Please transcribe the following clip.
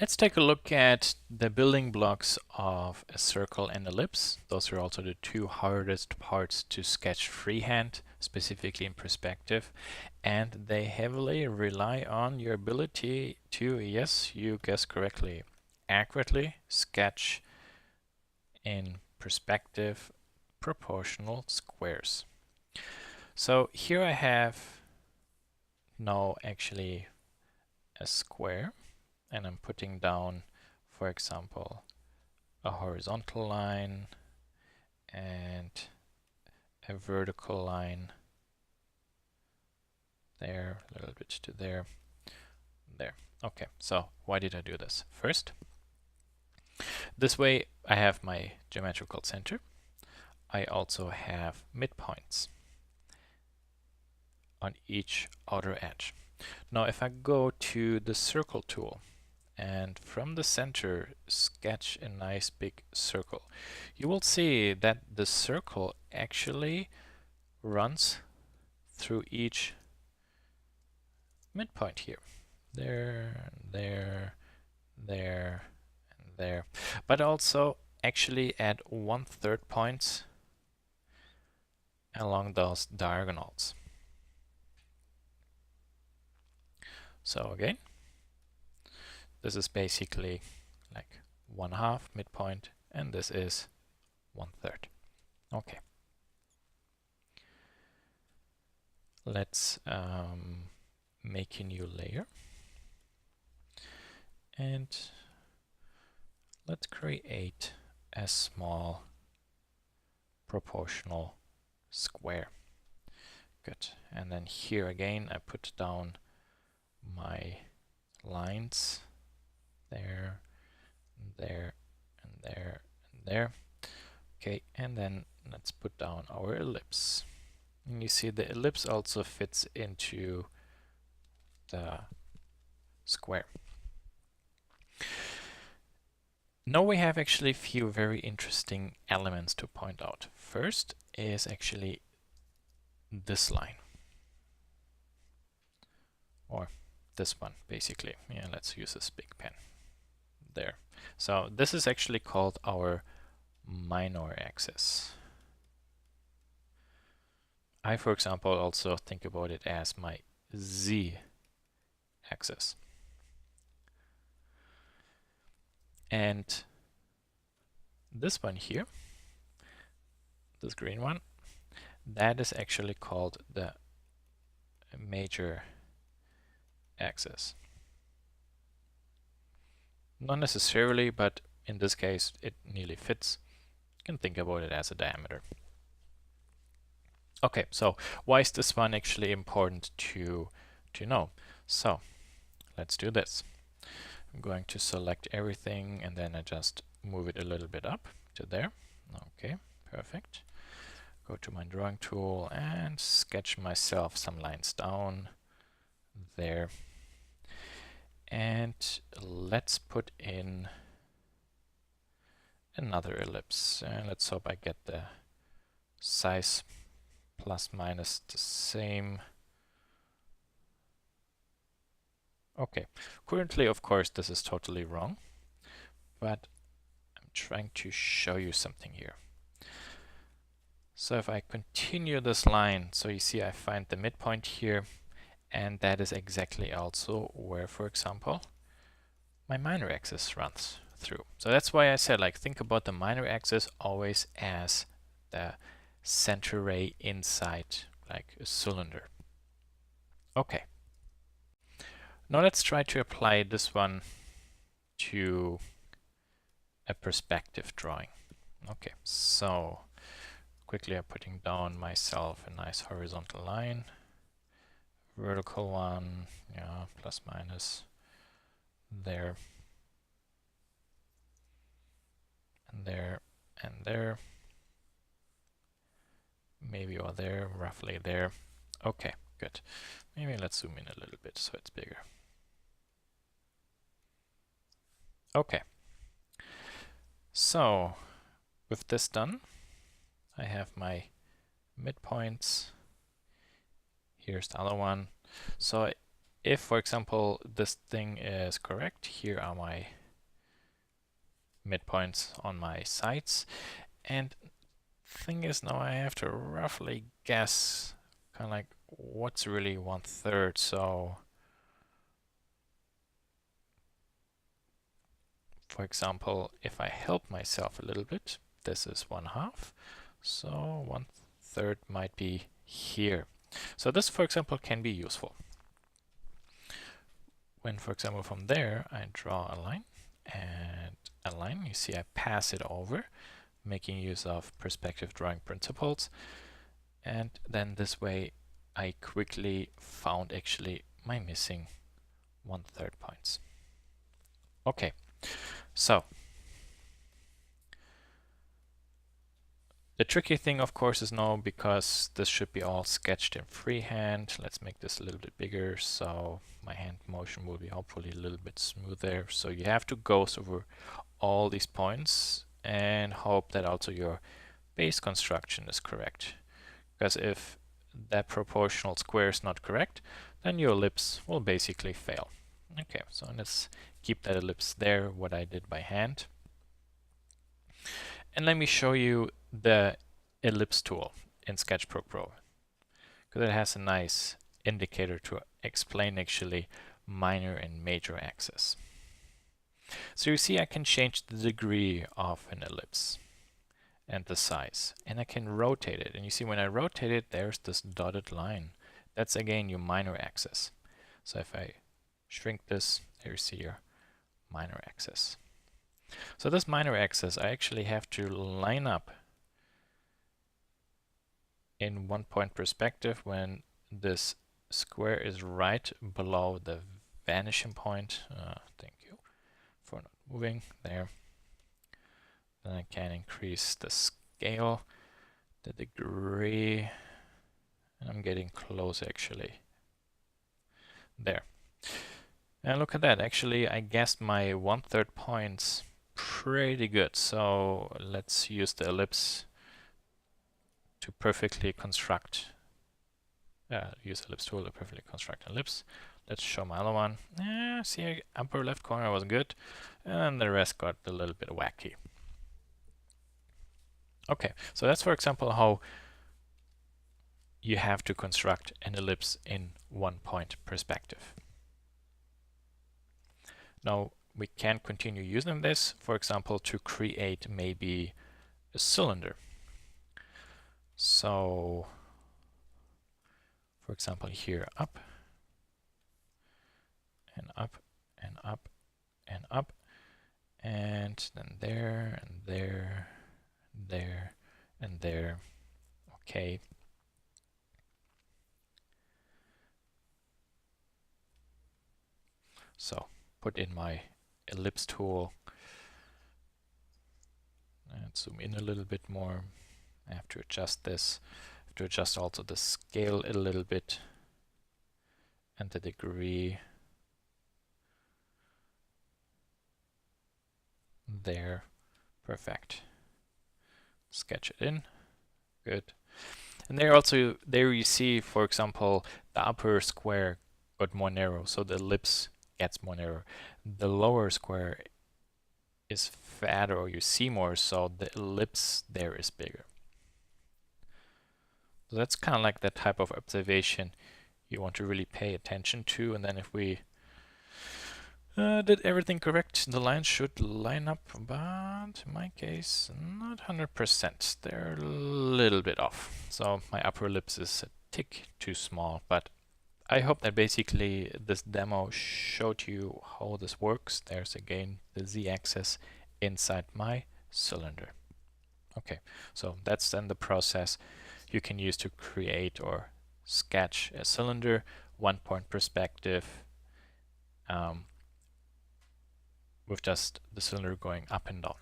Let's take a look at the building blocks of a circle and ellipse. Those are also the two hardest parts to sketch freehand, specifically in perspective. And they heavily rely on your ability to, yes, you guessed correctly, accurately sketch in perspective proportional squares. So here I have now actually a square, and I'm putting down, for example, a horizontal line and a vertical line there, a little bit to there, there. Okay, so why did I do this? First, this way I have my geometrical center. I also have midpoints on each outer edge. Now if I go to the circle tool and from the center sketch a nice big circle, you will see that the circle actually runs through each midpoint here. There, there, there, and there. But also actually at 1/3 points along those diagonals. So again, this is basically like 1/2 midpoint, and this is 1/3. Okay. Let's make a new layer. And let's create a small proportional square. Good. And then here again, I put down my lines there, there, and there, and there. Okay, and then let's put down our ellipse. And you see the ellipse also fits into the square. Now we have actually a few very interesting elements to point out. First is actually this line, or this one basically. Yeah, let's use this big pen there. So this is actually called our minor axis. I, for example, also think about it as my z axis. And this one here, this green one, that is actually called the major axis. Not necessarily, but in this case it nearly fits. You can think about it as a diameter. Okay, so why is this one actually important to know? So let's do this. I'm going to select everything and then I just move it a little bit up to there. Okay, perfect. Go to my drawing tool and sketch myself some lines down there. And let's put in another ellipse. And let's hope I get the size plus minus the same. Okay, currently of course this is totally wrong, but I'm trying to show you something here. So if I continue this line, so you see I find the midpoint here, and that is exactly also where, for example, my minor axis runs through. So that's why I said, like, think about the minor axis always as the center ray inside like a cylinder. Okay. Now let's try to apply this one to a perspective drawing. Okay, so quickly I'm putting down myself a nice horizontal line, vertical one, yeah, plus minus there, and there, and there, maybe or there, roughly there. Okay, good. Maybe let's zoom in a little bit so it's bigger. Okay, so with this done, I have my midpoints. Here's the other one. So if, for example, this thing is correct, here are my midpoints on my sides. And thing is, now I have to roughly guess kind of like what's really 1/3. So for example, if I help myself a little bit, this is 1/2. So 1/3 might be here. So this, for example, can be useful. When, for example, from there, I draw a line and a line, you see I pass it over, making use of perspective drawing principles. And then this way, I quickly found actually my missing 1/3 points. Okay, so the tricky thing, of course, is now, because this should be all sketched in freehand, let's make this a little bit bigger so my hand motion will be hopefully a little bit smoother. So you have to go over all these points and hope that also your base construction is correct. Because if that proportional square is not correct, then your ellipse will basically fail. Okay, so let's keep that ellipse there, what I did by hand. And let me show you the ellipse tool in Sketch Pro, because it has a nice indicator to explain actually minor and major axis. So you see I can change the degree of an ellipse and the size, and I can rotate it. And you see when I rotate it, there's this dotted line. That's again your minor axis. So if I shrink this, there you see your minor axis. So this minor axis, I actually have to line up in 1-point perspective when this square is right below the vanishing point. Thank you for not moving there. Then I can increase the scale, the degree, and I'm getting close actually. There. And look at that, actually I guessed my 1/3 points pretty good. So let's use the ellipse to perfectly construct, use ellipse tool to perfectly construct an ellipse. Let's show my other one. See, upper left corner was good, and the rest got a little bit wacky. Okay, so that's, for example, how you have to construct an ellipse in 1-point perspective. Now, we can continue using this, for example, to create maybe a cylinder. So, for example, here up, and up, and up, and up, and then there, and there, there, and there. Okay. So, put in my ellipse tool and zoom in a little bit more. I have to adjust this. I have to adjust also the scale a little bit and the degree. There, perfect. Sketch it in, good. And there you see, for example, the upper square got more narrow, so the ellipse gets more narrow. The lower square is fatter, or you see more, so the ellipse there is bigger. So that's kind of like the type of observation you want to really pay attention to. And then if we did everything correct, the lines should line up, but in my case, not 100%. They're a little bit off. So my upper ellipse is a tick too small, but I hope that basically this demo showed you how this works. There's again the z-axis inside my cylinder. Okay, so that's then the process you can use to create or sketch a cylinder, 1-point perspective, with just the cylinder going up and down.